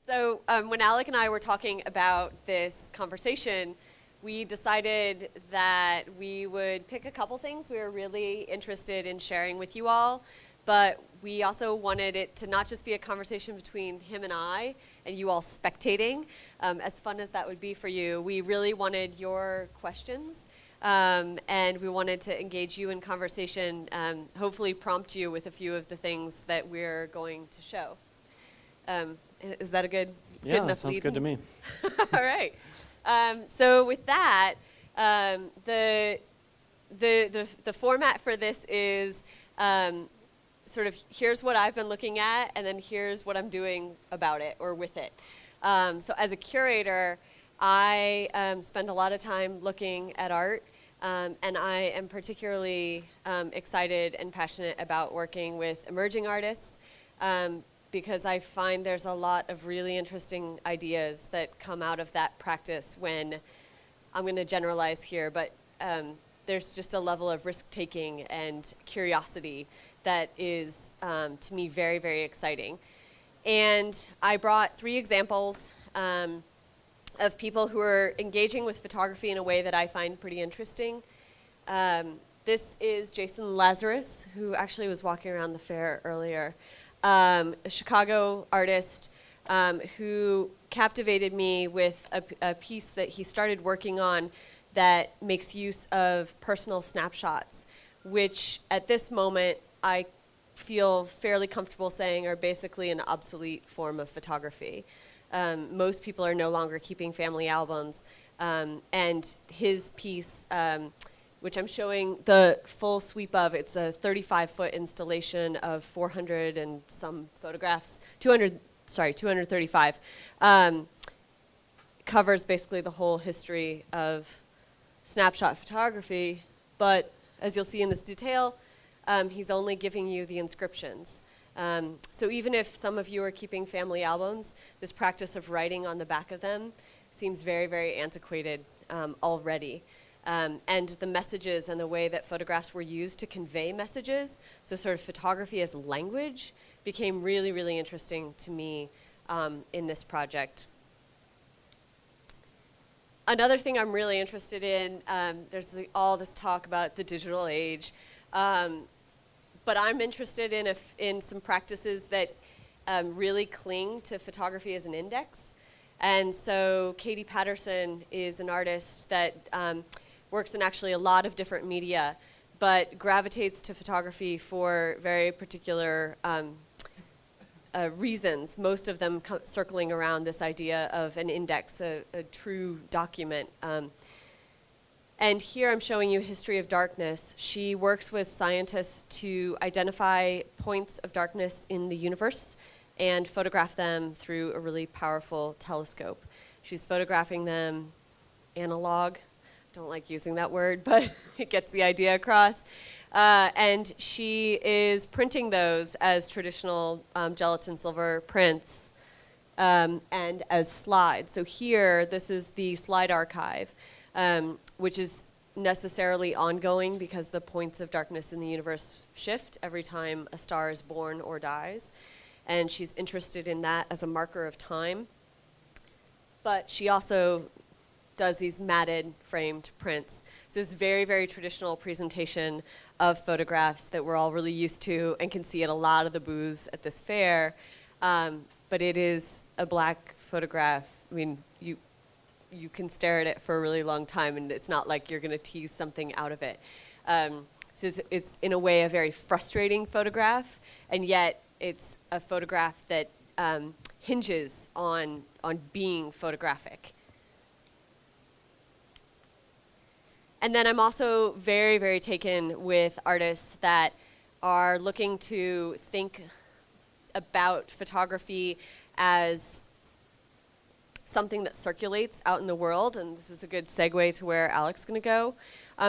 So when Alec and I were talking about this conversation, we decided that we would pick a couple things we were really interested in sharing with you all, but we also wanted it to not just be a conversation between him and I and you all spectating, as fun as that would be for you. We really wanted your questions, and we wanted to engage you in conversation, hopefully prompt you with a few of the things that we're going to show. Is that a good enough that sounds lead? good to me. All right. So with that, the format for this is sort of here's what I've been looking at, and then here's what I'm doing about it or with it. So as a curator, I spend a lot of time looking at art, and I am particularly excited and passionate about working with emerging artists, because I find there's a lot of really interesting ideas that come out of that practice when, I'm going to generalize here, but there's just a level of risk-taking and curiosity that is, to me, very, very exciting. And I brought 3 examples of people who are engaging with photography in a way that I find pretty interesting. This is Jason Lazarus, who actually was walking around the fair earlier. A Chicago artist who captivated me with a piece that he started working on that makes use of personal snapshots, which at this moment I feel fairly comfortable saying are basically an obsolete form of photography. Most people are no longer keeping family albums, and his piece, which I'm showing the full sweep of. It's a 35-foot installation of 400 and some photographs, 235. Covers basically the whole history of snapshot photography, but as you'll see in this detail, he's only giving you the inscriptions. So even if some of you are keeping family albums, this practice of writing on the back of them seems very, very antiquated already. And the messages and the way that photographs were used to convey messages, so sort of photography as language, became really, really interesting to me in this project. Another thing I'm really interested in, there's all this talk about the digital age, but I'm interested in some practices that really cling to photography as an index. And so Katie Patterson is an artist that works in actually a lot of different media, but gravitates to photography for very particular reasons, most of them circling around this idea of an index, a true document. And here I'm showing you History of Darkness. She works with scientists to identify points of darkness in the universe and photograph them through a really powerful telescope. She's photographing them analog. Don't like using that word, but it gets the idea across. And she is printing those as traditional gelatin silver prints and as slides. So here, this is the slide archive, which is necessarily ongoing because the points of darkness in the universe shift every time a star is born or dies. And she's interested in that as a marker of time. But she also does these matted framed prints. So it's very, very traditional presentation of photographs that we're all really used to and can see at a lot of the booths at this fair. But it is a black photograph. I mean, you can stare at it for a really long time, and it's not like you're going to tease something out of it. So it's in a way a very frustrating photograph, and yet it's a photograph that hinges on being photographic. And then I'm also very, very taken with artists that are looking to think about photography as something that circulates out in the world, and this is a good segue to where Alec's going to go.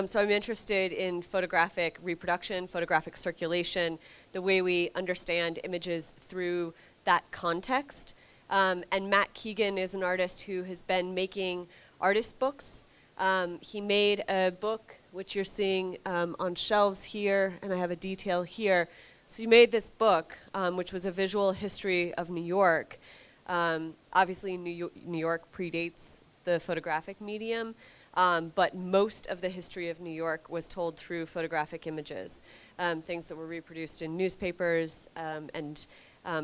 So I'm interested in photographic reproduction, photographic circulation, the way we understand images through that context. And Matt Keegan is an artist who has been making artist books. He made a book, which you're seeing on shelves here, and I have a detail here. So he made this book, which was a visual history of New York, Obviously, New York predates the photographic medium, but most of the history of New York was told through photographic images, things that were reproduced in newspapers and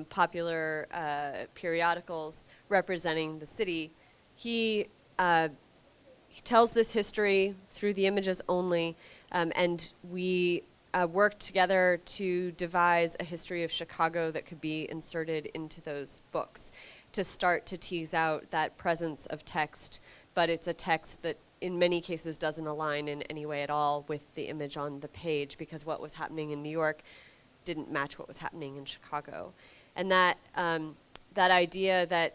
popular periodicals representing the city. He tells this history through the images only, and we worked together to devise a history of Chicago that could be inserted into those books to start to tease out that presence of text, but it's a text that in many cases doesn't align in any way at all with the image on the page, because what was happening in New York didn't match what was happening in Chicago. And that idea that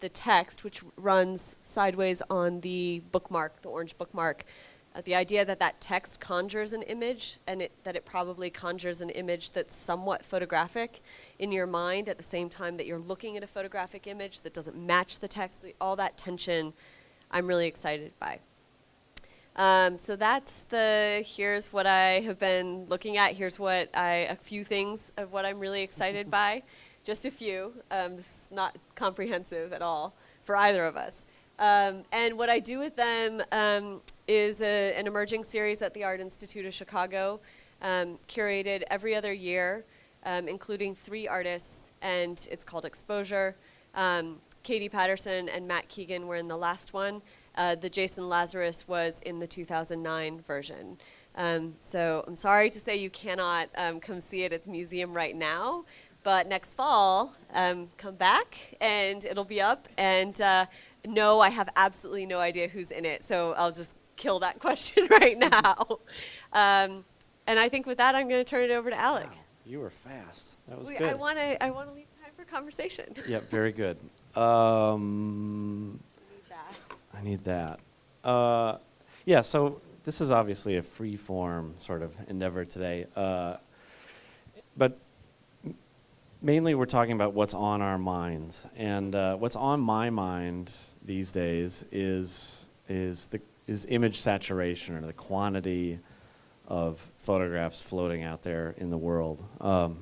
the text, which runs sideways on the bookmark, the orange bookmark, the idea that that text conjures an image, and that it probably conjures an image that's somewhat photographic in your mind at the same time that you're looking at a photographic image that doesn't match the text, all that tension I'm really excited by. So that's here's what I have been looking at. Here's a few things of what I'm really excited by. Just a few. This is not comprehensive at all for either of us. And what I do with them is an emerging series at the Art Institute of Chicago, curated every other year, including 3 artists, and it's called Exposure. Katie Patterson and Matt Keegan were in the last one. The Jason Lazarus was in the 2009 version. So I'm sorry to say you cannot come see it at the museum right now, but next fall, come back and it'll be up. And no, I have absolutely no idea who's in it, so I'll just kill that question right now. And I think with that, I'm going to turn it over to Alec. Wow, you were fast. That was good. I want to leave time for conversation. Yeah, very good. I need that. Yeah, so this is obviously a free-form sort of endeavor today. But mainly we're talking about what's on our minds. And what's on my mind these days is image saturation, or the quantity of photographs floating out there in the world. I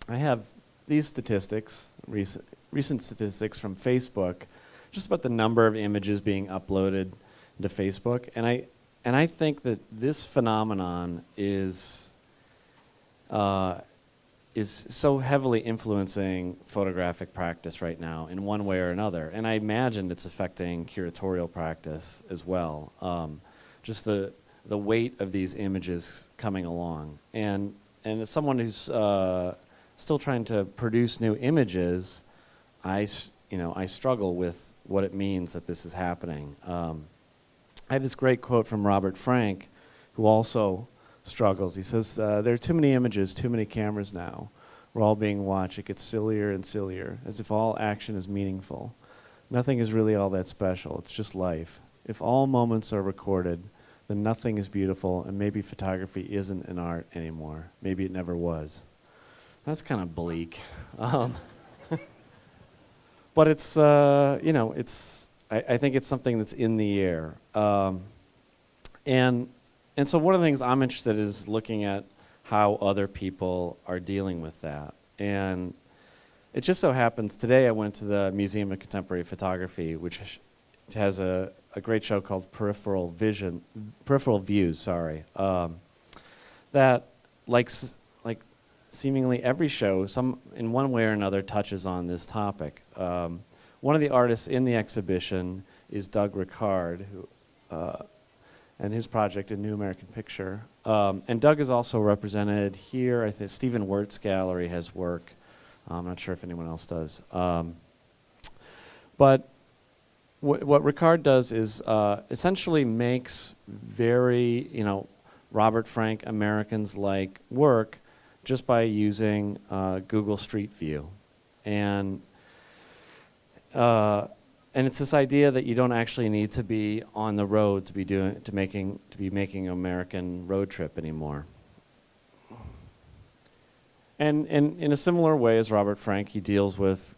have these statistics, recent statistics from Facebook, just about the number of images being uploaded into Facebook, and I think that this phenomenon is so heavily influencing photographic practice right now in one way or another, and I imagine it's affecting curatorial practice as well. Just the weight of these images coming along, and as someone who's still trying to produce new images, I struggle with what it means that this is happening. I have this great quote from Robert Frank, who also struggles. He says, there are too many images, too many cameras now. We're all being watched. It gets sillier and sillier, as if all action is meaningful. Nothing is really all that special. It's just life. If all moments are recorded, then nothing is beautiful, and maybe photography isn't an art anymore. Maybe it never was. That's kind of bleak. But it's, I think it's something that's in the air. And so one of the things I'm interested in is looking at how other people are dealing with that. And it just so happens, today I went to the Museum of Contemporary Photography, which has a great show called Peripheral Views, that like seemingly every show, in one way or another, touches on this topic. One of the artists in the exhibition is Doug Ricard, who, and his project, A New American Picture. And Doug is also represented here. I think Stephen Wirt's gallery has work. I'm not sure if anyone else does. But what Ricard does is essentially makes very, Robert Frank Americans-like work just by using Google Street View. And it's this idea that you don't actually need to be on the road to be making an American road trip anymore. And in a similar way as Robert Frank, he deals with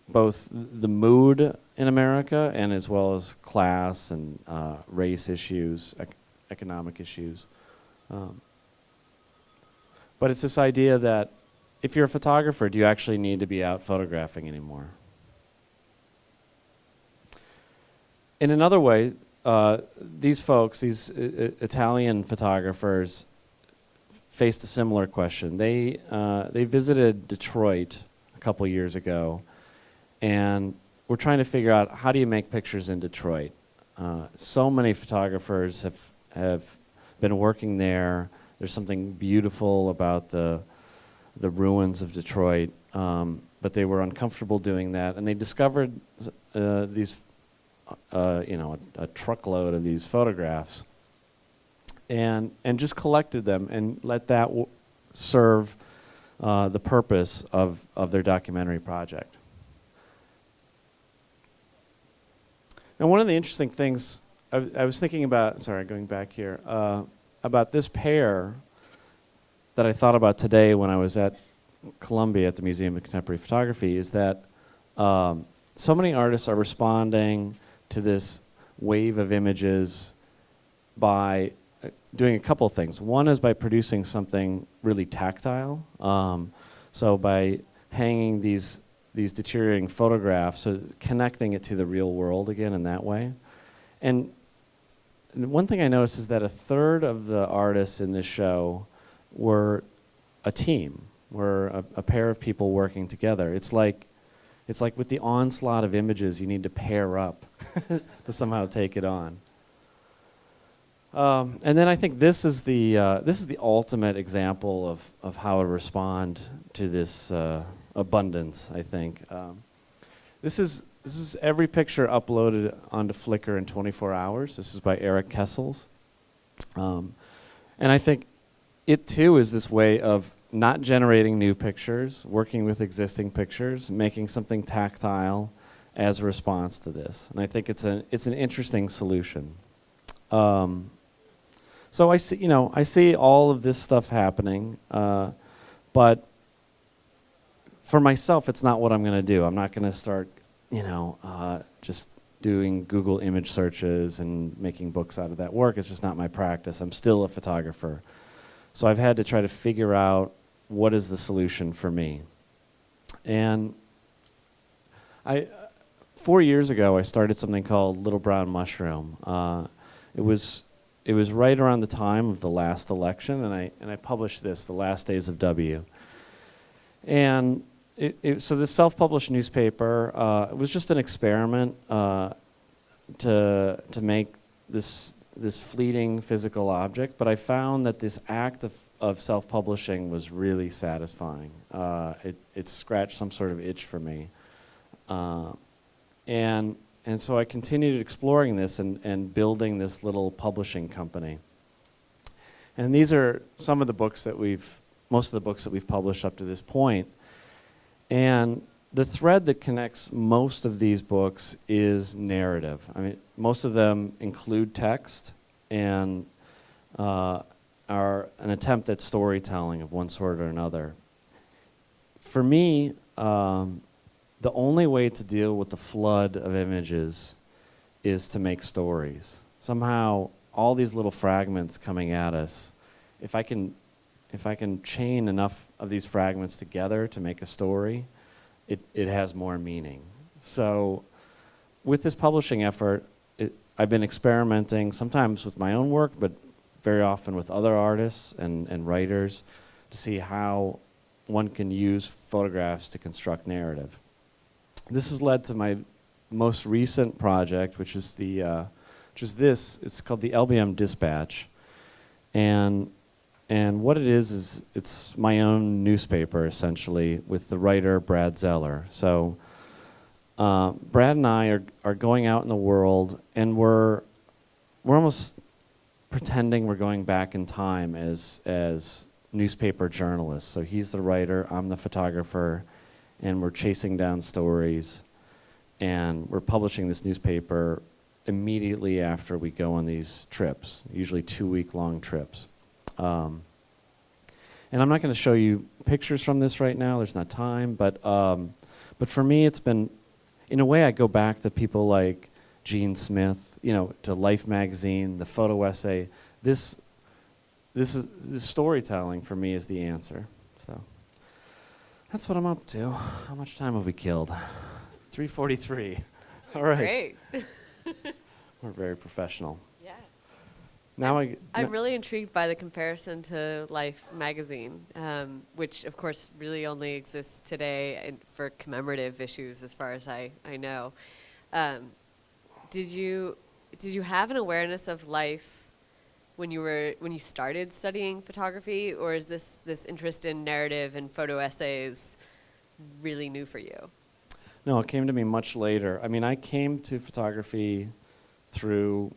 both the mood in America and as well as class and race issues, economic issues. But it's this idea that if you're a photographer, do you actually need to be out photographing anymore? In another way, these folks, these Italian photographers, faced a similar question. They visited Detroit a couple years ago, and were trying to figure out, how do you make pictures in Detroit? So many photographers have been working there. There's something beautiful about the ruins of Detroit, but they were uncomfortable doing that, and they discovered these, a truckload of these photographs, and just collected them and let that serve the purpose of their documentary project. Now, one of the interesting things I was thinking about, going back here, about this pair that I thought about today when I was at Columbia at the Museum of Contemporary Photography is that so many artists are responding to this wave of images by doing a couple of things. One is by producing something really tactile. So by hanging these deteriorating photographs, so connecting it to the real world again in that way. And one thing I noticed is that a third of the artists in this show were a team, were a pair of people working together. It's like with the onslaught of images, you need to pair up to somehow take it on. And then I think this is the ultimate example of how to respond to this abundance. I think this is every picture uploaded onto Flickr in 24 hours. This is by Eric Kessels, and I think it too is this way of not generating new pictures, working with existing pictures, making something tactile as a response to this. And I think it's an interesting solution. So I see all of this stuff happening, but for myself, it's not what I'm going to do. I'm not going to start, just doing Google image searches and making books out of that work. It's just not my practice. I'm still a photographer. So I've had to try to figure out what is the solution for me. And 4 years ago, I started something called Little Brown Mushroom. It was right around the time of the last election, and I published this, The Last Days of W. And so this self-published newspaper, it was just an experiment to make this fleeting physical object, but I found that this act of self-publishing was really satisfying. It scratched some sort of itch for me. And so I continued exploring this and building this little publishing company. And these are some of the books that most of the books that we've published up to this point. And the thread that connects most of these books is narrative. I mean, most of them include text and are an attempt at storytelling of one sort or another. For me, the only way to deal with the flood of images is to make stories. Somehow, all these little fragments coming at us, if I can chain enough of these fragments together to make a story, it has more meaning. So with this publishing effort, I've been experimenting sometimes with my own work, but very often with other artists and writers to see how one can use photographs to construct narrative. This has led to my most recent project, which is this. It's called the Lbm Dispatch, and what it is it's my own newspaper essentially with the writer Brad Zeller. So Brad and I are going out in the world, and we're almost pretending we're going back in time as newspaper journalists. So he's the writer, I'm the photographer, and we're chasing down stories, and we're publishing this newspaper immediately after we go on these trips, usually 2-week-long trips. And I'm not going to show you pictures from this right now, there's not time, but for me it's been, in a way I go back to people like Gene Smith, to Life magazine, the photo essay. This storytelling for me is the answer. So That's what I'm up to. How much time have we killed? 3:43. All right. Great. We're very professional. Yeah. Now I'm really intrigued by the comparison to Life magazine, which of course really only exists today for commemorative issues, as far as I know. Did you have an awareness of Life when you started studying photography, or is this interest in narrative and photo essays really new for you? No, it came to me much later. I mean, I came to photography through,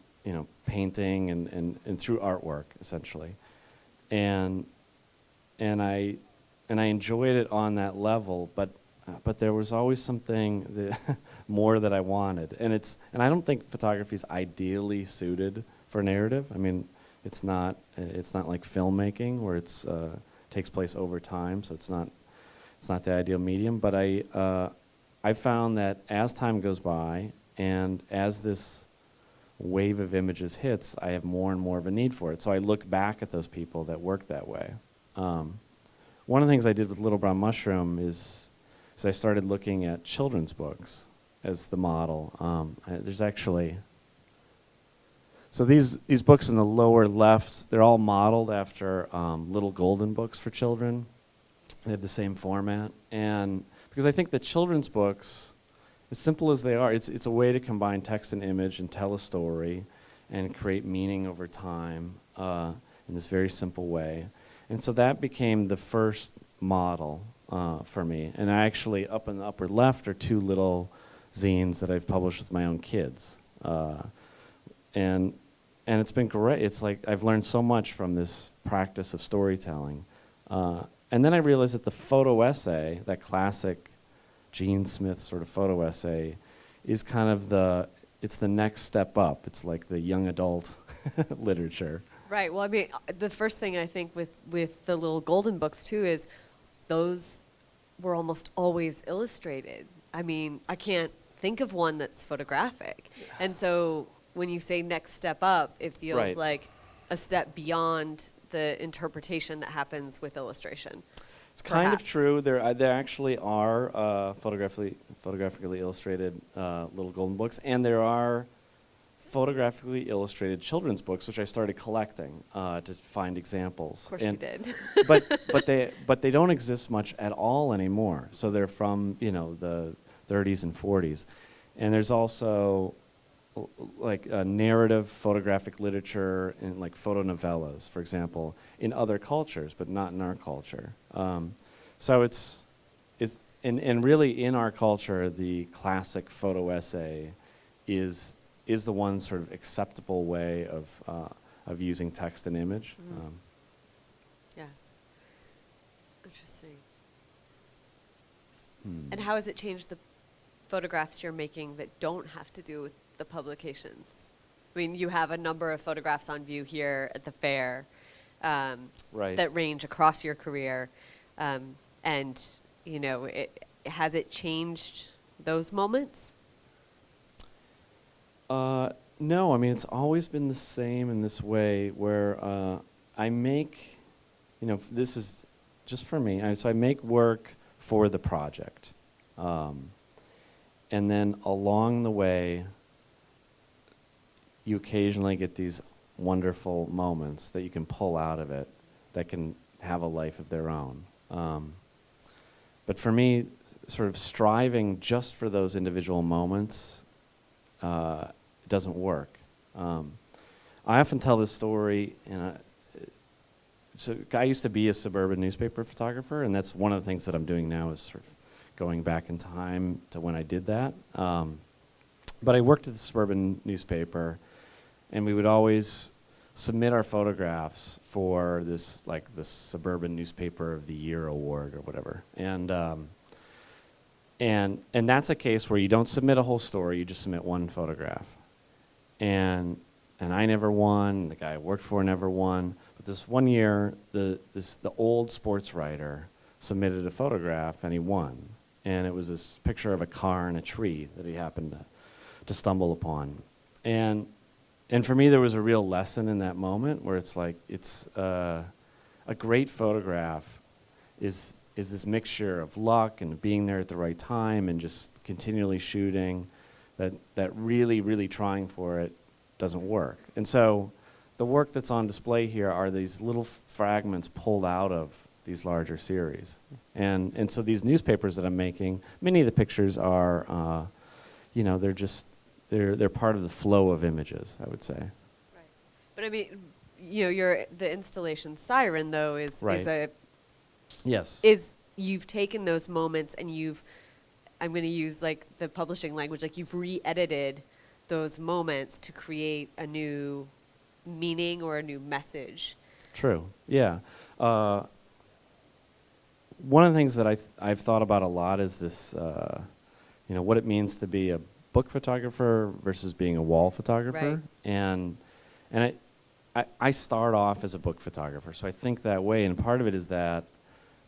painting and through artwork, essentially. And I enjoyed it on that level, but there was always something more that I wanted. And I don't think photography is ideally suited for narrative. I mean, it's not like filmmaking where it's takes place over time, so it's not the ideal medium. But I found that as time goes by and as this wave of images hits, I have more and more of a need for it. So I look back at those people that work that way. One of the things I did with Little Brown Mushroom is I started looking at children's books as the model. There's actually... So these books in the lower left, they're all modeled after little golden books for children. They have the same format. And because I think the children's books, as simple as they are, it's a way to combine text and image and tell a story and create meaning over time in this very simple way. And so that became the first model for me. And I actually, up in the upper left, are two little zines that I've published with my own kids. And it's been great. It's like I've learned so much from this practice of storytelling. And then I realized that the photo essay, that classic Gene Smith sort of photo essay, is kind of it's the next step up. It's like the young adult literature. Right. Well, I mean, the first thing I think with the little golden books too is those were almost always illustrated. I mean, I can't think of one that's photographic. And so when you say next step up, it feels like a step beyond the interpretation that happens with illustration. It's kind of true. There actually are photographically illustrated little golden books, and there are photographically illustrated children's books, which I started collecting to find examples. Of course you did. but they don't exist much at all anymore. So they're from the 30s and 40s, and there's also like narrative photographic literature and like photonovellas, for example, in other cultures, but not in our culture. So it's really in our culture, the classic photo essay is the one sort of acceptable way of using text and image. Mm. Yeah. Interesting. And how has it changed the photographs you're making that don't have to do with the publications? I mean, you have a number of photographs on view here at the fair that range across your career. And, has it changed those moments? No, I mean, it's always been the same in this way where I make, this is just for me. So I make work for the project. And then along the way, you occasionally get these wonderful moments that you can pull out of it that can have a life of their own. But for me, sort of striving just for those individual moments doesn't work. I often tell this story, so I used to be a suburban newspaper photographer, and that's one of the things that I'm doing now is sort of going back in time to when I did that. But I worked at the suburban newspaper, and we would always submit our photographs for this Suburban Newspaper of the Year award or whatever. And that's a case where you don't submit a whole story, you just submit one photograph. And I never won, the guy I worked for never won. But this one year, the old sports writer submitted a photograph and he won. And it was this picture of a car and a tree that he happened to stumble upon. And for me, there was a real lesson in that moment where it's like, a great photograph is is this mixture of luck and being there at the right time and just continually shooting that really, really trying for it doesn't work. And so the work that's on display here are these little fragments pulled out of these larger series. And so these newspapers that I'm making, many of the pictures are, they're part of the flow of images, I would say. Right. But I mean, the installation Siren, though, is Yes. You've taken those moments and I'm going to use like the publishing language, like you've re-edited those moments to create a new meaning or a new message. True. Yeah. One of the things that I've thought about a lot is this, what it means to be a book photographer versus being a wall photographer. Right. And I start off as a book photographer, so I think that way. And part of it is that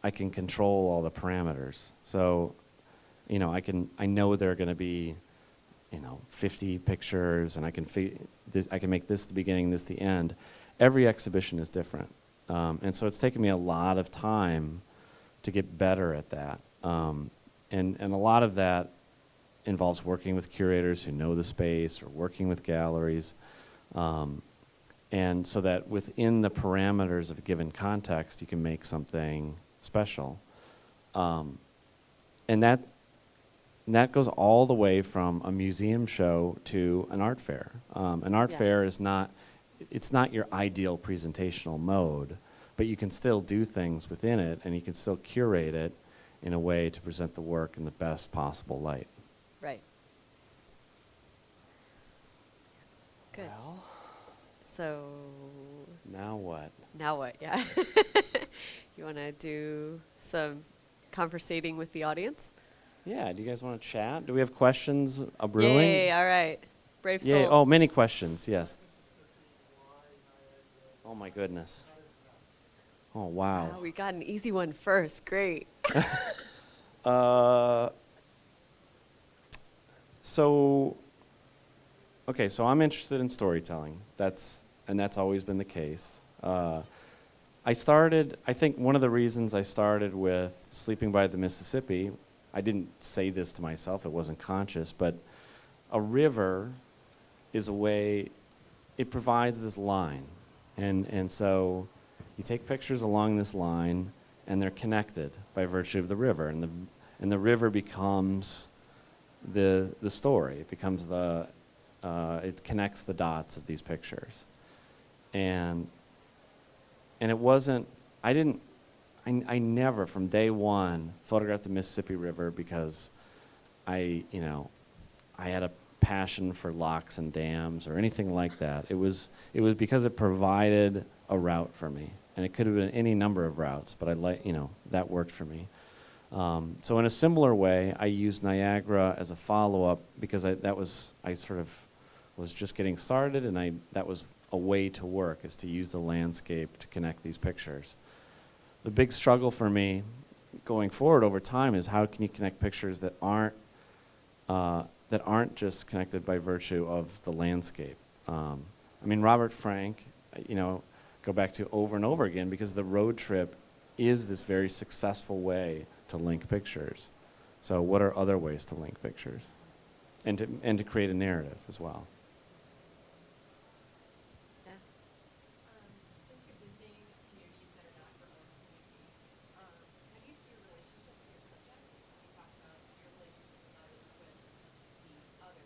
I can control all the parameters. So, I know there are going to be, 50 pictures, and I can make this the beginning, this the end. Every exhibition is different, and so it's taken me a lot of time to get better at that. And a lot of that involves working with curators who know the space or working with galleries. And so that within the parameters of a given context, you can make something special. And that goes all the way from a museum show to an art fair. An art fair is it's not your ideal presentational mode, but you can still do things within it, and you can still curate it in a way to present the work in the best possible light. Right. Good. Well, so now what? Now what? Yeah. You want to do some conversating with the audience? Yeah. Do you guys want to chat? Do we have questions brewing? Yay! All right. Brave soul. Yay. Oh, many questions. Yes. Oh my goodness. Oh wow. Wow, we got an easy one first. Great. So I'm interested in storytelling. That's always been the case. I think one of the reasons I started with Sleeping by the Mississippi, I didn't say this to myself, it wasn't conscious, but a river is a way, it provides this line. And so you take pictures along this line, and they're connected by virtue of the river. And the river becomes the story. It becomes it connects the dots of these pictures. And it wasn't, I never from day one photographed the Mississippi River because I had a passion for locks and dams or anything like that. It was because it provided a route for me. And it could have been any number of routes, but that worked for me. So in a similar way, I used Niagara as a follow-up because I sort of was just getting started, and that was a way to work, is to use the landscape to connect these pictures. The big struggle for me going forward over time is how can you connect pictures that aren't just connected by virtue of the landscape. Robert Frank, go back to over and over again because the road trip is this very successful way to link pictures. So what are other ways to link pictures? And to create a narrative as well. Yeah. Since you're visiting communities that are not your own community, how do you see your relationship with your subjects? You talked about your relationship with artists with the other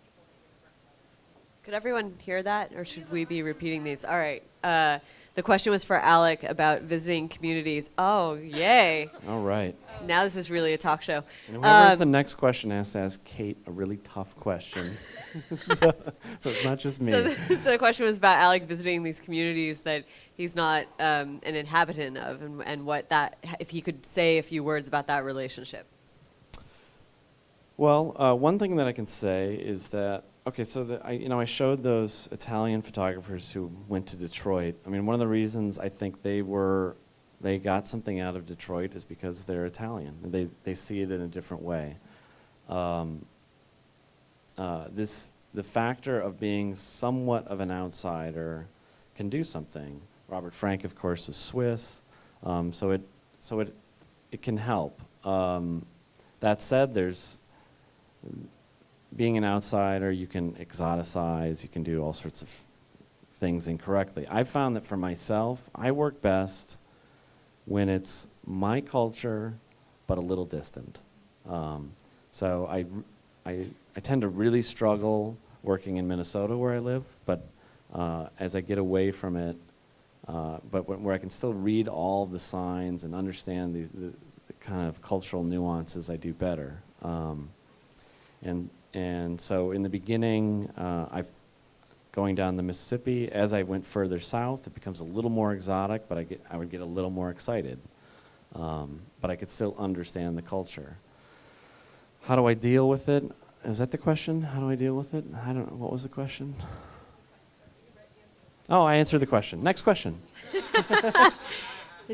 people that you're representing. Could everyone hear that, or should we be repeating these? All right. The question was for Alec about visiting communities. Oh, yay. All right. Now this is really a talk show. And whoever has the next question has to ask Kate a really tough question. so it's not just me. So the question was about Alec visiting these communities that he's not an inhabitant of, and what that, if he could say a few words about that relationship. Well, one thing that I can say is that, I showed those Italian photographers who went to Detroit. One of the reasons I think they got something out of Detroit is because they're Italian. They see it in a different way. The factor of being somewhat of an outsider can do something. Robert Frank, of course, is Swiss, so it it can help. That said, there's being an outsider, you can exoticize, you can do all sorts of things incorrectly. I found that for myself, I work best when it's my culture, but a little distant. So I tend to really struggle working in Minnesota where I live, but as I get away from it, but where I can still read all the signs and understand the kind of cultural nuances, I do better. And so in the beginning, going down the Mississippi, as I went further south, it becomes a little more exotic, but I would get a little more excited. But I could still understand the culture. How do I deal with it? Is that the question? How do I deal with it? I don't know. What was the question? Oh, I answered the question. Next question. The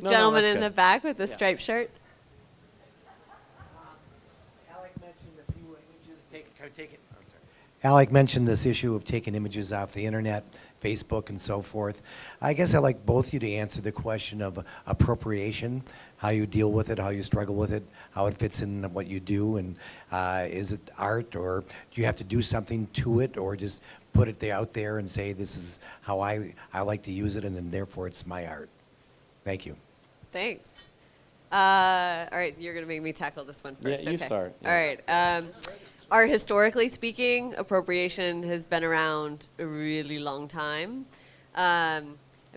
No, gentleman that's in the good. back with the Yeah. striped shirt. Alec mentioned a few images. Alec mentioned this issue of taking images off the internet, Facebook, and so forth. I guess I'd like both of you to answer the question of appropriation, how you deal with it, how you struggle with it, how it fits in what you do, and is it art, or do you have to do something to it, or just put it out there and say, this is how I like to use it, and then therefore it's my art? Thank you. Thanks. All right, you're going to make me tackle this one first. Yeah, you okay. start. All right. Art, historically speaking, appropriation has been around a really long time. I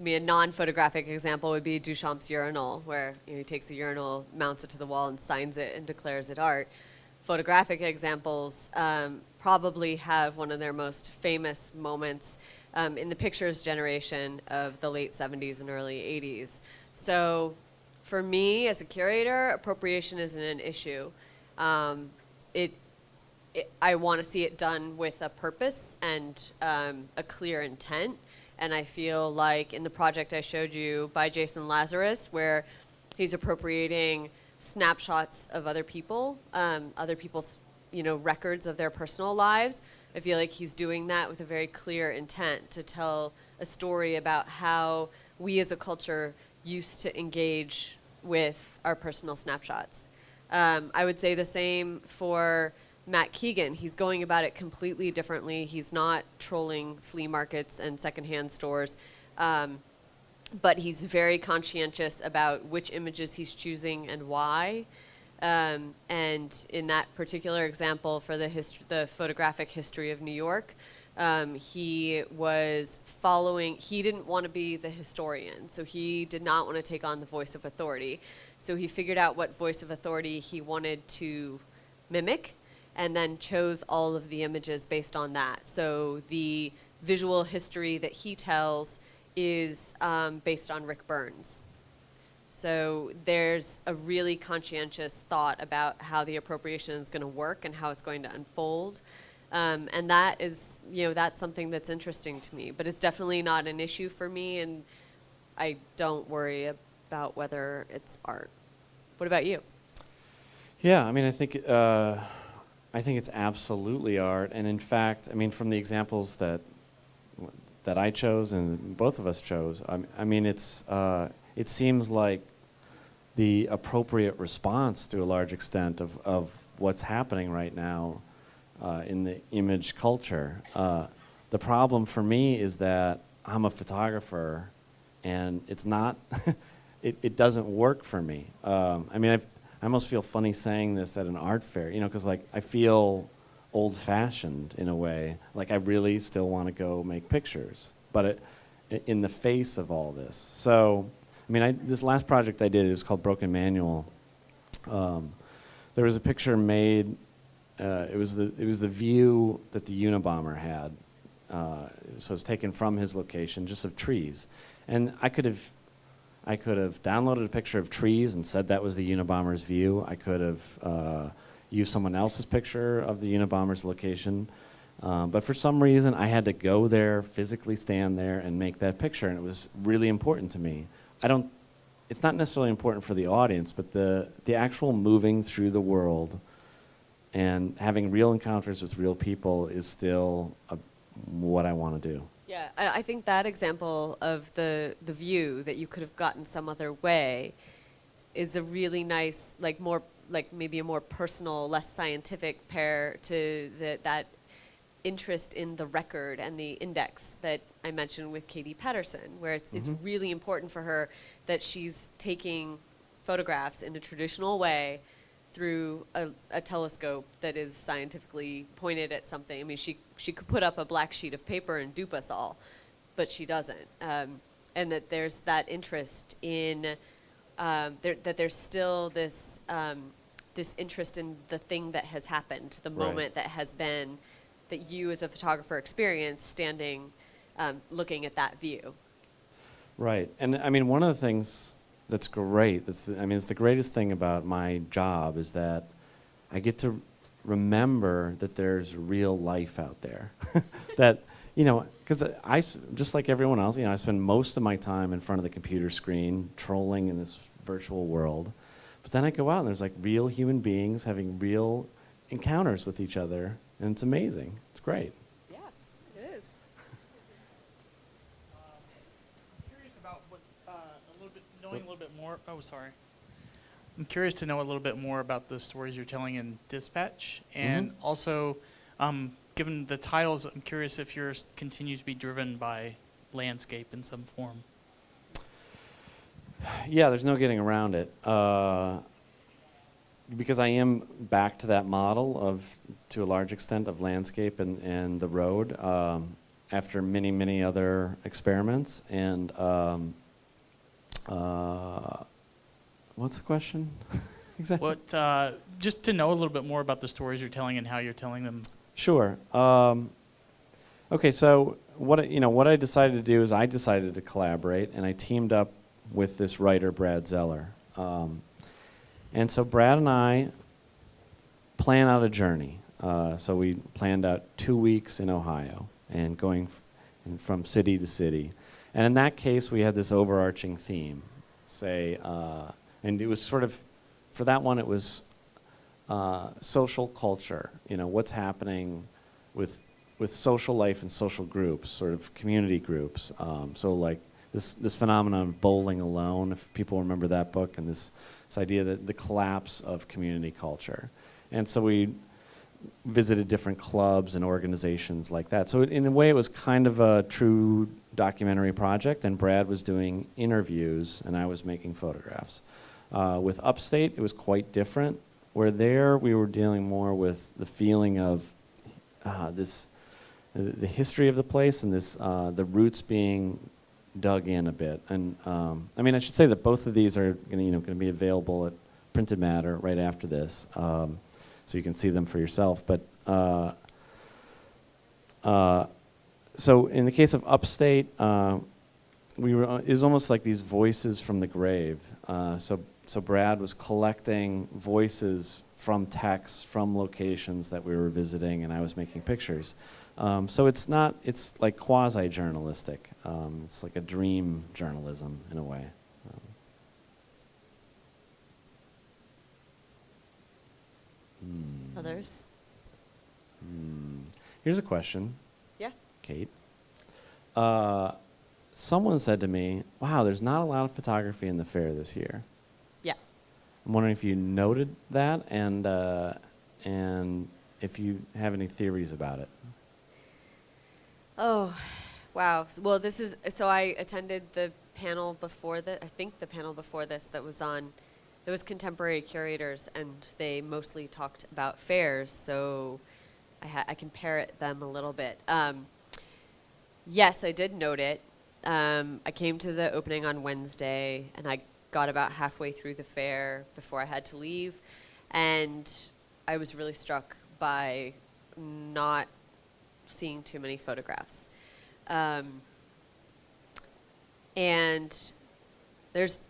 mean, a non-photographic example would be Duchamp's urinal, where he takes a urinal, mounts it to the wall, and signs it and declares it art. Photographic examples probably have one of their most famous moments in the pictures generation of the late 70s and early 80s. So for me, as a curator, appropriation isn't an issue. I want to see it done with a purpose and a clear intent. And I feel like in the project I showed you by Jason Lazarus, where he's appropriating snapshots of other people's records of their personal lives, I feel like he's doing that with a very clear intent to tell a story about how we as a culture used to engage with our personal snapshots. I would say the same for Matt Keegan. He's going about it completely differently. He's not trolling flea markets and secondhand stores, but he's very conscientious about which images he's choosing and why. And in that particular example for the photographic history of New York, he was following, he didn't want to be the historian, so he did not want to take on the voice of authority. So he figured out what voice of authority he wanted to mimic, and then chose all of the images based on that. So the visual history that he tells is based on Rick Burns. So there's a really conscientious thought about how the appropriation is going to work and how it's going to unfold. And that is, that's something that's interesting to me. But it's definitely not an issue for me, and I don't worry about whether it's art. What about you? Yeah, I mean, I think it's absolutely art, and in fact, I mean, from the examples that I chose and both of us chose, I mean, it seems like the appropriate response to a large extent of what's happening right now in the image culture. The problem for me is that I'm a photographer, and it's not, it doesn't work for me. I mean, I almost feel funny saying this at an art fair, because like I feel old-fashioned in a way. Like I really still want to go make pictures, but in the face of all this. So, I mean, this last project I did, it was called Broken Manual. There was a picture made. It was the view that the Unabomber had. So it's taken from his location, just of trees, and I could have downloaded a picture of trees and said that was the Unabomber's view. I could have used someone else's picture of the Unabomber's location. But for some reason, I had to go there, physically stand there, and make that picture, and it was really important to me. It's not necessarily important for the audience, but the actual moving through the world and having real encounters with real people is still what I want to do. Yeah, I think that example of the view that you could have gotten some other way is a really nice, like more, like maybe a more personal, less scientific pair to that interest in the record and the index that I mentioned with Katie Patterson, where it's really important for her that she's taking photographs in a traditional way through a telescope that is scientifically pointed at something. I mean, she could put up a black sheet of paper and dupe us all, but she doesn't. And that there's that interest in, that there's still this, this interest in the thing that has happened, the moment that has been, that you as a photographer experience standing, looking at that view. Right. And I mean, one of the things that's great, it's the greatest thing about my job is that I get to remember that there's real life out there. That, because just like everyone else, I spend most of my time in front of the computer screen trolling in this virtual world. But then I go out and there's like real human beings having real encounters with each other, and it's amazing. It's great. Yeah, it is. I'm curious about knowing a little bit more. Oh, sorry. I'm curious to know a little bit more about the stories you're telling in Dispatch, and also, given the titles, I'm curious if yours continue to be driven by landscape in some form. Yeah, there's no getting around it. Because I am back to that model of, to a large extent, of landscape and the road after many, many other experiments. And what's the question exactly? What just to know a little bit more about the stories you're telling and how you're telling them. Sure. Okay, so what I decided to do is I decided to collaborate, and I teamed up with this writer, Brad Zeller. And so Brad and I plan out a journey. So we planned out 2 weeks in Ohio and going from city to city. And in that case, we had this overarching theme. And it was sort of, for that one, it was social culture. What's happening with social life and social groups, sort of community groups. So like this phenomenon of bowling alone, if people remember that book, and this idea that the collapse of community culture. And so we visited different clubs and organizations like that. So in a way, it was kind of a true documentary project, and Brad was doing interviews, and I was making photographs. With Upstate, it was quite different, where there we were dealing more with the feeling of the history of the place and the roots being dug in a bit. And I should say that both of these are going to be available at Printed Matter right after this, so you can see them for yourself. But so in the case of Upstate, it was almost like these voices from the grave. So Brad was collecting voices from texts, from locations that we were visiting, and I was making pictures. So it's like quasi-journalistic. It's like a dream journalism in a way. Others? Here's a question. Yeah. Kate. Someone said to me, wow, there's not a lot of photography in the fair this year. Yeah. I'm wondering if you noted that and if you have any theories about it. Oh, wow. Well, so I attended the panel before I think the panel before this that was contemporary curators, and they mostly talked about fairs, so I can parrot them a little bit. Yes, I did note it. I came to the opening on Wednesday, and I got about halfway through the fair before I had to leave, and I was really struck by not seeing too many photographs. And it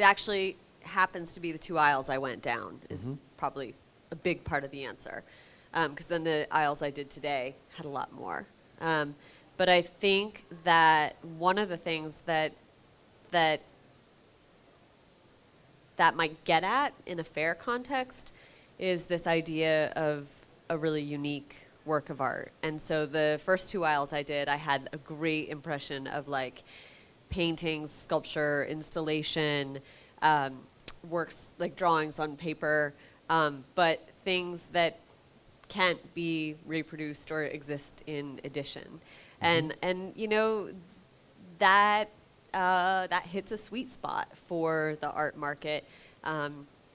actually happens to be the 2 aisles I went down is probably a big part of the answer. Because then the aisles I did today had a lot more. But I think that one of the things that might get at in a fair context is this idea of a really unique work of art. And so the first 2 aisles I did, I had a great impression of like paintings, sculpture, installation, works like drawings on paper, but things that can't be reproduced or exist in addition. And you know, that that hits a sweet spot for the art market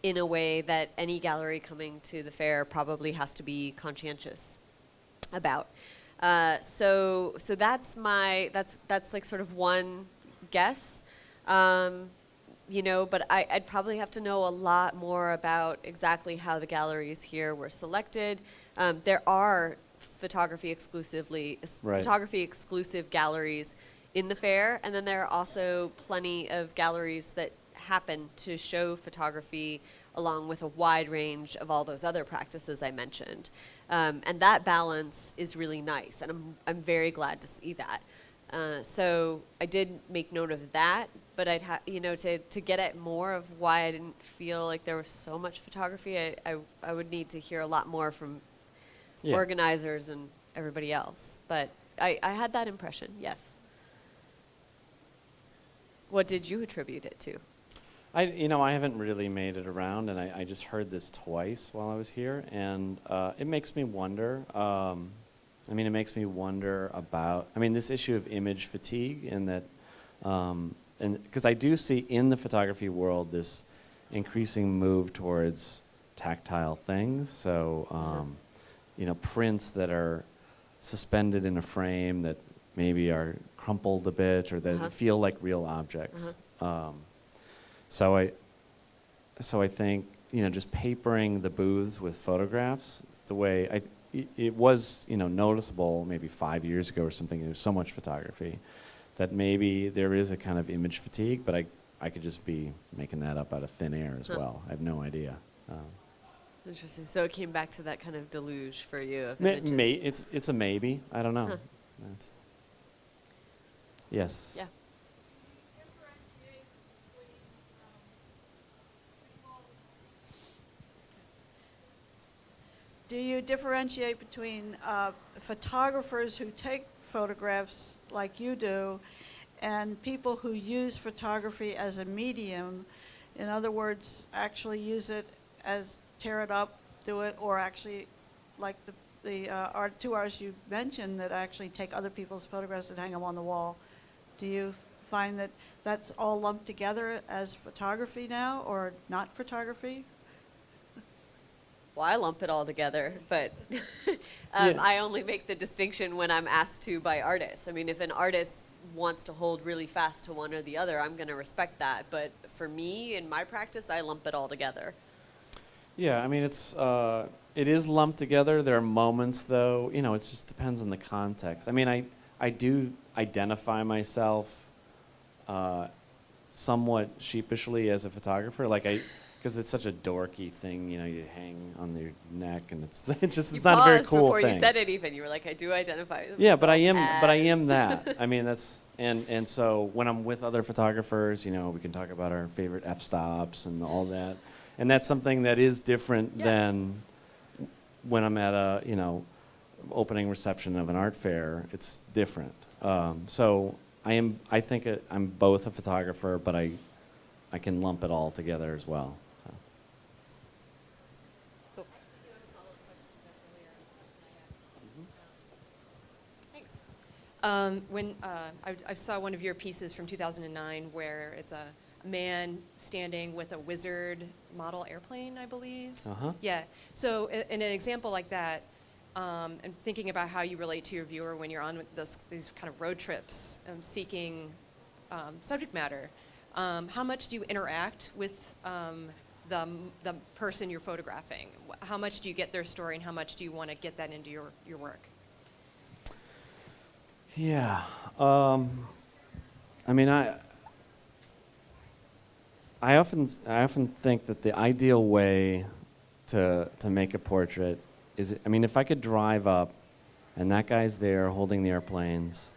in a way that any gallery coming to the fair probably has to be conscientious about. So that's like sort of one guess. You know, but I'd probably have to know a lot more about exactly how the galleries here were selected. There are photography exclusive galleries in the fair, and then there are also plenty of galleries that happen to show photography along with a wide range of all those other practices I mentioned. And that balance is really nice, and I'm very glad to see that. So I did make note of that, but I'd to get at more of why I didn't feel like there was so much photography, I would need to hear a lot more from organizers and everybody else. But I had that impression, yes. What did you attribute it to? I haven't really made it around, and I just heard this twice while I was here, and it makes me wonder. It makes me wonder about, this issue of image fatigue, and that, and because I do see in the photography world this increasing move towards tactile things. So, prints that are suspended in a frame that maybe are crumpled a bit or that feel like real objects. So I think, just papering the booths with photographs the way it was, noticeable maybe 5 years ago or something. There was so much photography that maybe there is a kind of image fatigue, but I could just be making that up out of thin air as well. I have no idea. Interesting. So it came back to that kind of deluge for you of images. It's a maybe. I don't know. Yes. Yeah. Do you differentiate between photographers who take photographs like you do and people who use photography as a medium? In other words, actually use it as tear it up, do it, or actually like the two artists you mentioned that actually take other people's photographs and hang them on the wall. Do you find that that's all lumped together as photography now or not photography? Well, I lump it all together, but I only make the distinction when I'm asked to by artists. If an artist wants to hold really fast to one or the other, I'm going to respect that. But for me, in my practice, I lump it all together. Yeah, it is lumped together. There are moments, though, it just depends on the context. I do identify myself somewhat sheepishly as a photographer, because it's such a dorky thing, you hang on your neck, and it's it's not a very cool before thing. You said it even. You were like, I do identify. Yeah, but I am that. That's and so when I'm with other photographers, we can talk about our favorite f-stops and all that, and that's something that is different than when I'm at a opening reception of an art fair. It's different. So I think I'm both a photographer, but I can lump it all together as well. When I saw one of your pieces from 2009 where it's a man standing with a wizard model airplane, I believe. Yeah. So in an example like that, and thinking about how you relate to your viewer when you're on these kind of road trips seeking subject matter, how much do you interact with the person you're photographing? How much do you get their story, and how much do you want to get that into your work? Yeah. I often think that the ideal way to make a portrait is, if I could drive up and that guy's there holding the airplanes,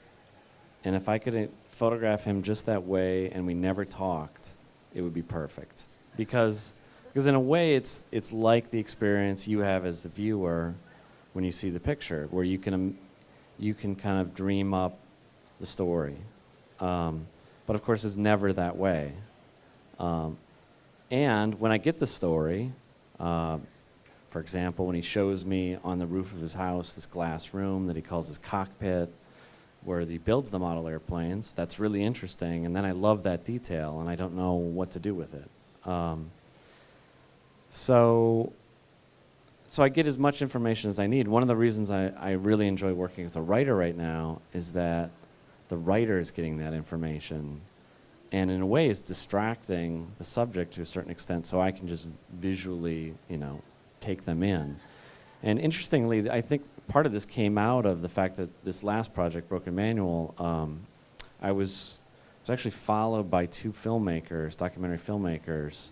and if I could photograph him just that way and we never talked, it would be perfect. Because in a way it's like the experience you have as the viewer when you see the picture, where you can kind of dream up the story. But of course it's never that way. and when I get the story, for example, when he shows me on the roof of his house this glass room that he calls his cockpit, where he builds the model airplanes, that's really interesting, and then I love that detail, and I don't know what to do with it. So I get as much information as I need. One of the reasons I really enjoy working with a writer right now is that the writer is getting that information, and in a way is distracting the subject to a certain extent, so I can just visually, take them in. And interestingly, I think part of this came out of the fact that this last project, Broken Manual, I was actually followed by two filmmakers, documentary filmmakers,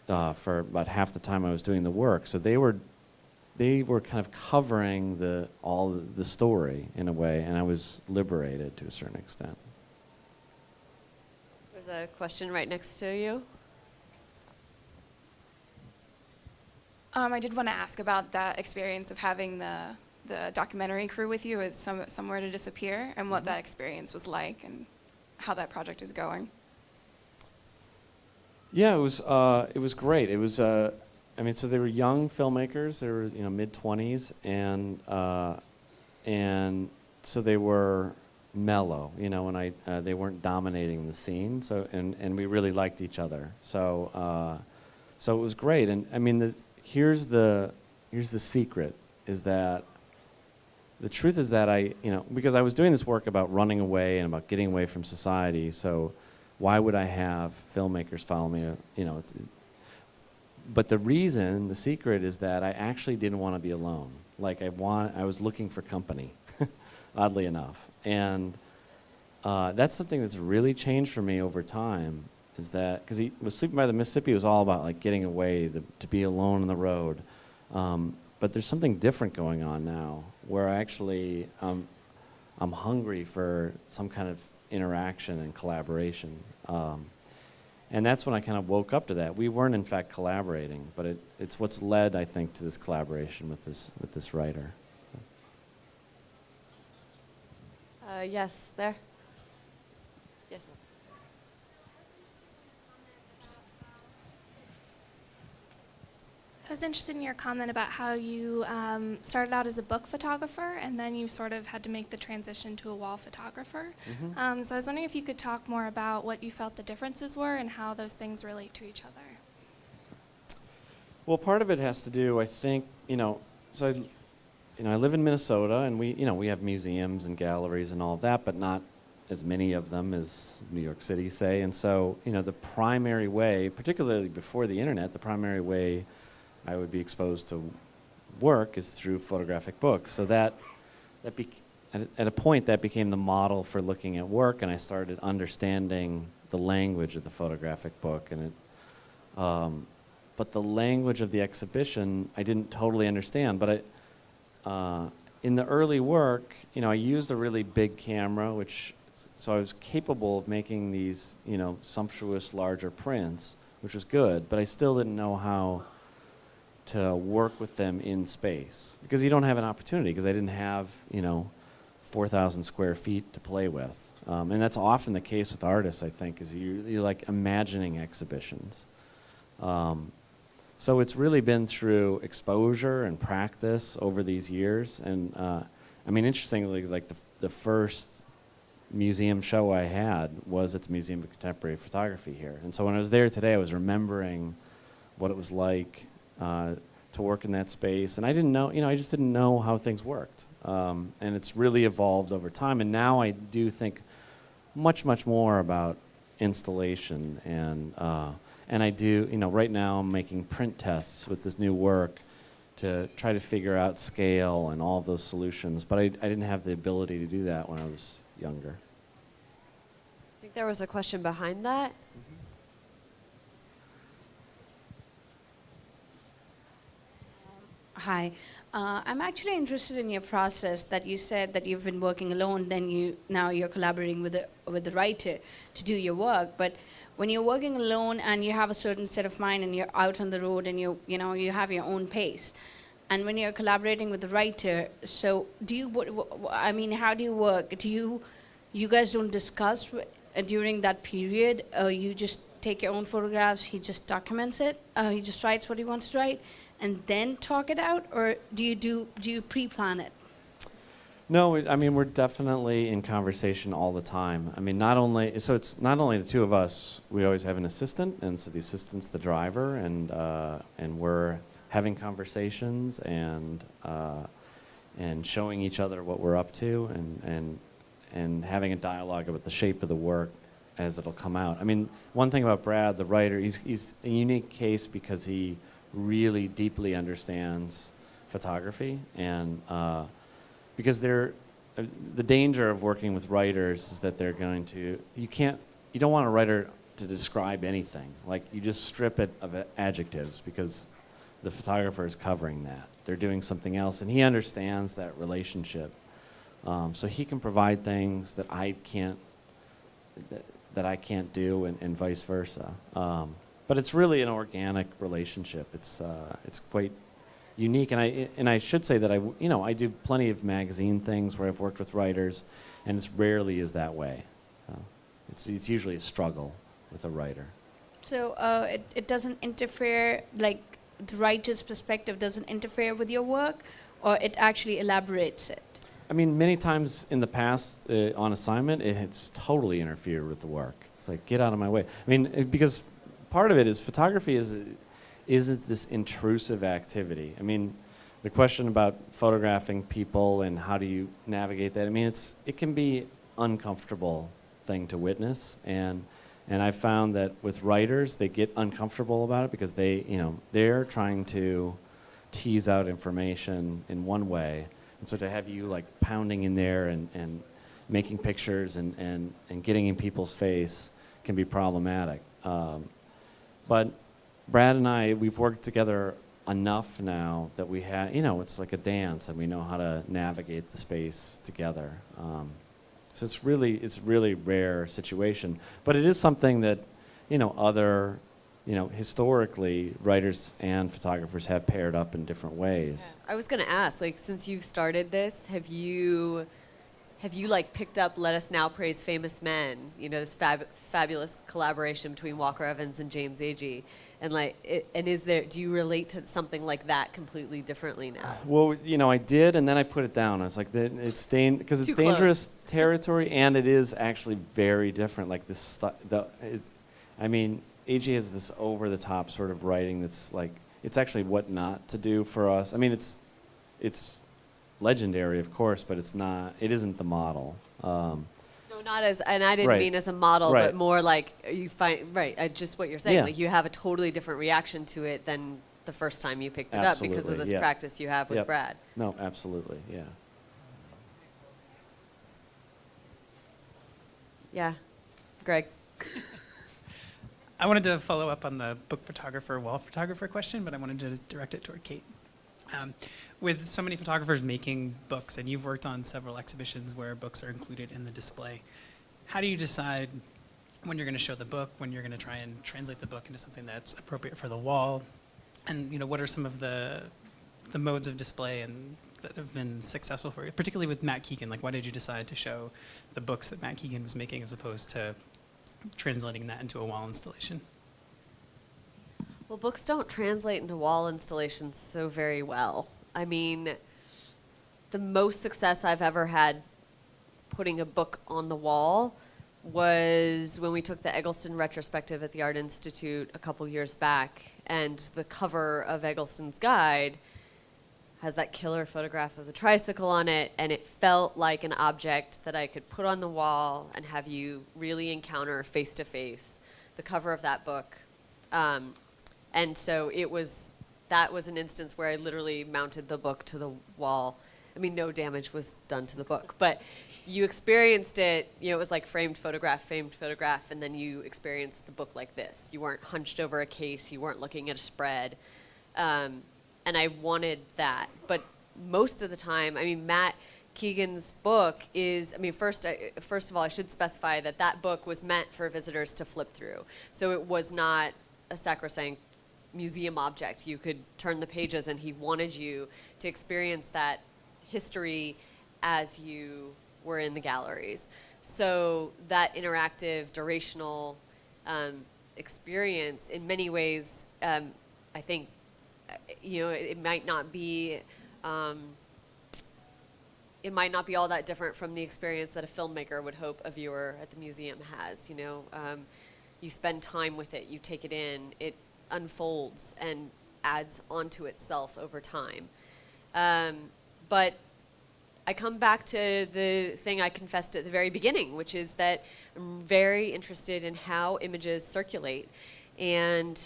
for about half the time I was doing the work. So they were kind of covering all the story in a way, and I was liberated to a certain extent. There's a question right next to you. I did want to ask about that experience of having the documentary crew with you at Somewhere to Disappear, and what that experience was like, and how that project is going. Yeah, it was great. It was, so they were young filmmakers. They were, mid-20s, and so they were mellow, and they weren't dominating the scene. So, and we really liked each other. So it was great. And here's the secret, is that the truth is that because I was doing this work about running away and about getting away from society, so why would I have filmmakers follow me? But the secret is that I actually didn't want to be alone. Like I was looking for company, oddly enough. And that's something that's really changed for me over time, is that, because he was Sleeping by the Mississippi was all about like getting away, to be alone on the road. But there's something different going on now, where actually I'm hungry for some kind of interaction and collaboration. And that's when I kind of woke up to that. We weren't in fact collaborating, but it's what's led, I think, to this collaboration with this writer. Yes, there. Yes. I was interested in your comment about how you started out as a book photographer, and then you sort of had to make the transition to a wall photographer. Mm-hmm. So I was wondering if you could talk more about what you felt the differences were and how those things relate to each other. Well, part of it has to do, I think, so I live in Minnesota, and we have museums and galleries and all of that, but not as many of them as New York City, say. And so, the primary way, particularly before the internet, the primary way I would be exposed to work is through photographic books. So at a point that became the model for looking at work, and I started understanding the language of the photographic book. And but the language of the exhibition I didn't totally understand. But in the early work, I used a really big camera, so I was capable of making these, sumptuous, larger prints, which was good. But I still didn't know how to work with them in space, because you don't have an opportunity, because I didn't have 4,000 square feet to play with, and that's often the case with artists, I think, is you're like imagining exhibitions. So it's really been through exposure and practice over these years, and interestingly, like the first museum show I had was at the Museum of Contemporary Photography here, and so when I was there today, I was remembering what it was like to work in that space, and I didn't know, I just didn't know how things worked, and it's really evolved over time, and now I do think much more about installation, and I do, right now I'm making print tests with this new work to try to figure out scale and all of those solutions, but I didn't have the ability to do that when I was younger. I think there was a question behind that. Hi. I'm actually interested in your process that you said that you've been working alone, then now you're collaborating with the writer to do your work. But when you're working alone and you have a certain set of mind and you're out on the road and you have your own pace, and when you're collaborating with the writer, so how do you work? You guys don't discuss during that period? You just take your own photographs, he just documents it, he just writes what he wants to write, and then talk it out, or do you pre-plan it? No, I mean, we're definitely in conversation all the time. I mean, it's not only the two of us, we always have an assistant, and so the assistant's the driver, and we're having conversations and showing each other what we're up to, and having a dialogue about the shape of the work as it'll come out. I mean, one thing about Brad, the writer, he's a unique case because he really deeply understands photography, and because the danger of working with writers is that they're going to, you don't want a writer to describe anything. Like, you just strip it of adjectives because the photographer is covering that. They're doing something else, and he understands that relationship. So he can provide things that I can't do, and vice versa. But it's really an organic relationship. It's quite unique, and I should say that I do plenty of magazine things where I've worked with writers, and it's rarely is that way. So it's usually a struggle with a writer. So it doesn't interfere, like the writer's perspective doesn't interfere with your work, or it actually elaborates it? I mean, many times in the past on assignment, it has totally interfered with the work. It's like, get out of my way. I mean, because part of it is photography isn't this intrusive activity. I mean, the question about photographing people and how do you navigate that, I mean, it can be uncomfortable thing to witness, and I found that with writers, they get uncomfortable about it because they're trying to tease out information in one way, and so to have you like pounding in there and making pictures and getting in people's face can be problematic. But Brad and I, we've worked together enough now that we have, it's like a dance, and we know how to navigate the space together. So it's really rare situation, but it is something that, historically writers and photographers have paired up in different ways. I was going to ask, like, since you've started this, have you like picked up Let Us Now Praise Famous Men, this fabulous collaboration between Walker Evans and James Agee, and do you relate to something like that completely differently now? Well, I did, and then I put it down. I was like, because it's Too dangerous close. territory, and it is actually very different. Like this, Agee has this over-the-top sort of writing that's like, it's actually what not to do for us. I mean, it's legendary, of course, but it isn't the model. No, not as, and I didn't Right. mean as a model, Right. but more like you find, just what you're saying, Yeah. like you have a totally different reaction to it than the first time you picked it up because of Absolutely, this yeah. practice you have with Yep. Brad. No, absolutely, yeah. Yeah. Greg. I wanted to follow up on the book photographer, wall photographer question, but I wanted to direct it toward Kate. With so many photographers making books, and you've worked on several exhibitions where books are included in the display, how do you decide when you're going to show the book, when you're going to try and translate the book into something that's appropriate for the wall? And what are some of the modes of display and that have been successful for you, particularly with Matt Keegan? Like, why did you decide to show the books that Matt Keegan was making as opposed to translating that into a wall installation? Well, books don't translate into wall installations so very well. I mean, the most success I've ever had putting a book on the wall was when we took the Eggleston retrospective at the Art Institute a couple years back, and the cover of Eggleston's guide has that killer photograph of the tricycle on it, and it felt like an object that I could put on the wall and have you really encounter face to face the cover of that book. And so that was an instance where I literally mounted the book to the wall. I mean, no damage was done to the book, but you experienced it, it was like framed photograph, and then you experienced the book like this. You weren't hunched over a case, you weren't looking at a spread. And I wanted that. But most of the time, Matt Keegan's book is, first of all, I should specify that book was meant for visitors to flip through. So it was not a sacrosanct museum object. You could turn the pages, and he wanted you to experience that history as you were in the galleries. So that interactive, durational, experience in many ways, I think, it might not be all that different from the experience that a filmmaker would hope a viewer at the museum has. You spend time with it, you take it in, it unfolds and adds onto itself over time. But I come back to the thing I confessed at the very beginning, which is that I'm very interested in how images circulate. And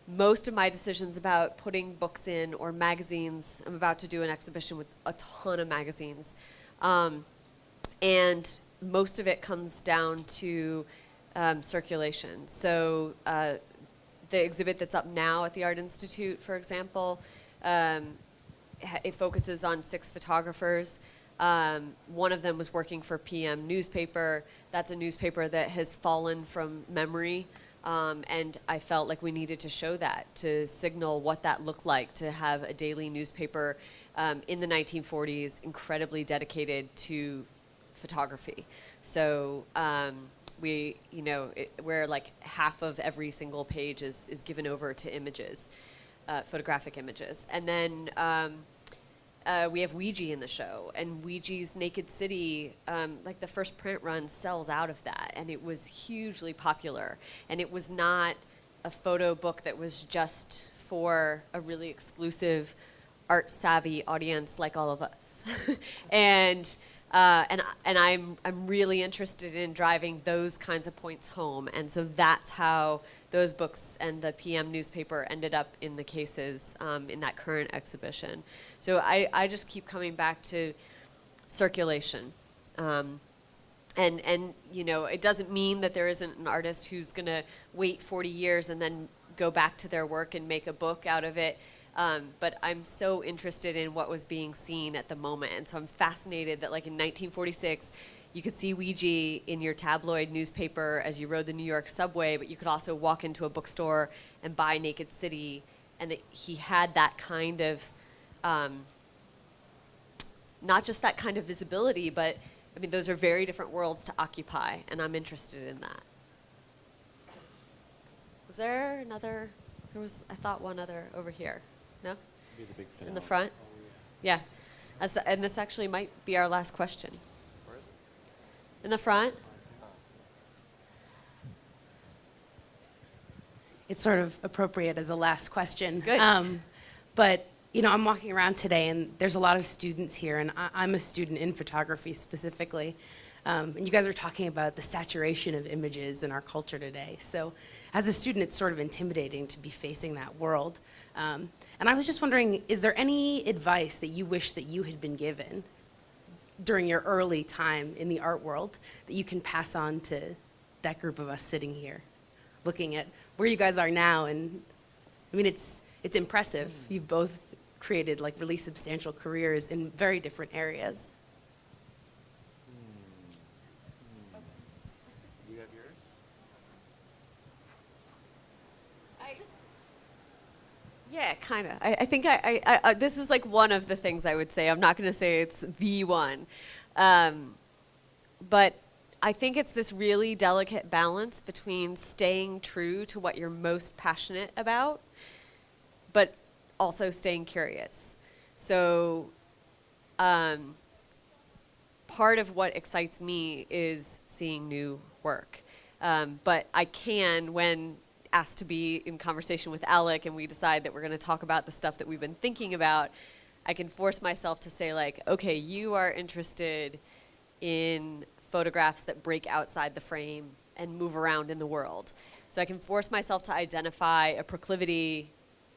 most of my decisions about putting books in or magazines, I'm about to do an exhibition with a ton of magazines. And most of it comes down to circulation. So the exhibit that's up now at the Art Institute, for example, it focuses on 6 photographers. One of them was working for PM newspaper. That's a newspaper that has fallen from memory. And I felt like we needed to show that, to signal what that looked like, to have a daily newspaper in the 1940s incredibly dedicated to photography. So where like half of every single page is given over to images, photographic images. And then we have Ouija in the show, and Ouija's Naked City, like the first print run sells out of that, and it was hugely popular. And it was not a photo book that was just for a really exclusive art savvy audience like all of us. And I'm really interested in driving those kinds of points home. And so that's how those books and the PM newspaper ended up in the cases in that current exhibition. So I just keep coming back to circulation. And it doesn't mean that there isn't an artist who's going to wait 40 years and then go back to their work and make a book out of it. But I'm so interested in what was being seen at the moment. And so I'm fascinated that, like, in 1946, you could see Ouija in your tabloid newspaper as you rode the New York subway, but you could also walk into a bookstore and buy Naked City. And that he had that kind of, not just that kind of visibility, but, I mean, those are very different worlds to occupy, and I'm interested in that. Was there another? There was, I thought, one other over here. No? Be the big In the finale. front? Yeah. And this actually might be our last question. Where is it? In the front? It's sort of appropriate as a last question. Good. But, I'm walking around today, and there's a lot of students here, and I'm a student in photography specifically. And you guys are talking about the saturation of images in our culture today. So as a student, it's sort of intimidating to be facing that world. And I was just wondering, is there any advice that you wish that you had been given during your early time in the art world that you can pass on to that group of us sitting here, looking at where you guys are now? And I mean, it's impressive. You've both created like really substantial careers in very different areas. You have yours? Yeah, kind of. I think I this is like one of the things I would say. I'm not going to say it's the one. But I think it's this really delicate balance between staying true to what you're most passionate about, but also staying curious. So part of what excites me is seeing new work. But I can, when asked to be in conversation with Alec and we decide that we're going to talk about the stuff that we've been thinking about, I can force myself to say, like, okay, you are interested in photographs that break outside the frame and move around in the world. So I can force myself to identify a proclivity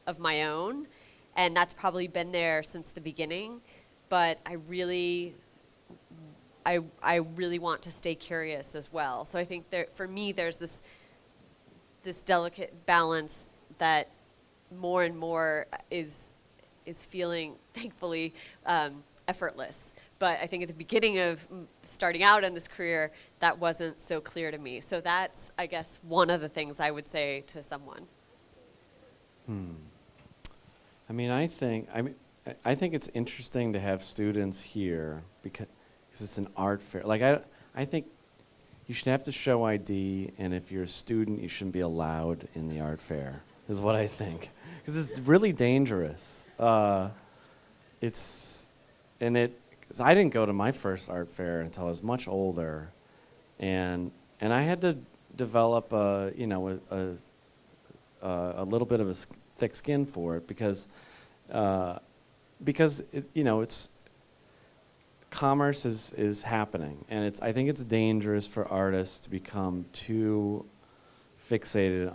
of my own, and that's probably been there since the beginning, but I really want to stay curious as well. So I think for me there's this delicate balance that more and more is feeling, thankfully, effortless. But I think at the beginning of starting out in this career, that wasn't so clear to me. So that's, I guess, one of the things I would say to someone. I mean, I think it's interesting to have students here because it's an art fair. Like, I think you should have to show ID, and if you're a student, you shouldn't be allowed in the art fair, is what I think. Because it's really dangerous. I didn't go to my first art fair until I was much older, and I had to develop a little bit of a thick skin for it because it's commerce is happening, and I think it's dangerous for artists to become too fixated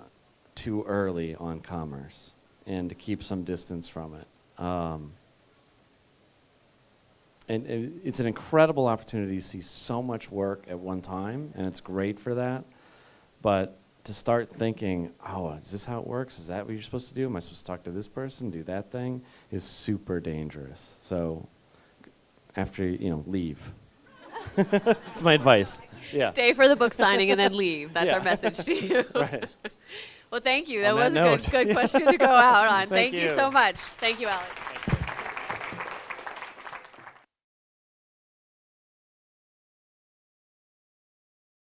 too early on commerce and to keep some distance from it. And it's an incredible opportunity to see so much work at one time, and it's great for that. But to start thinking, oh, is this how it works? Is that what you're supposed to do? Am I supposed to talk to this person, do that thing? Is super dangerous. So after, leave. That's my advice. Yeah. Stay for the book signing and then leave. That's Yeah. our message to you. Right. Well, thank you. That On was that a note. good question to go out on. Thank Thank you you. so much. Thank you, Alex.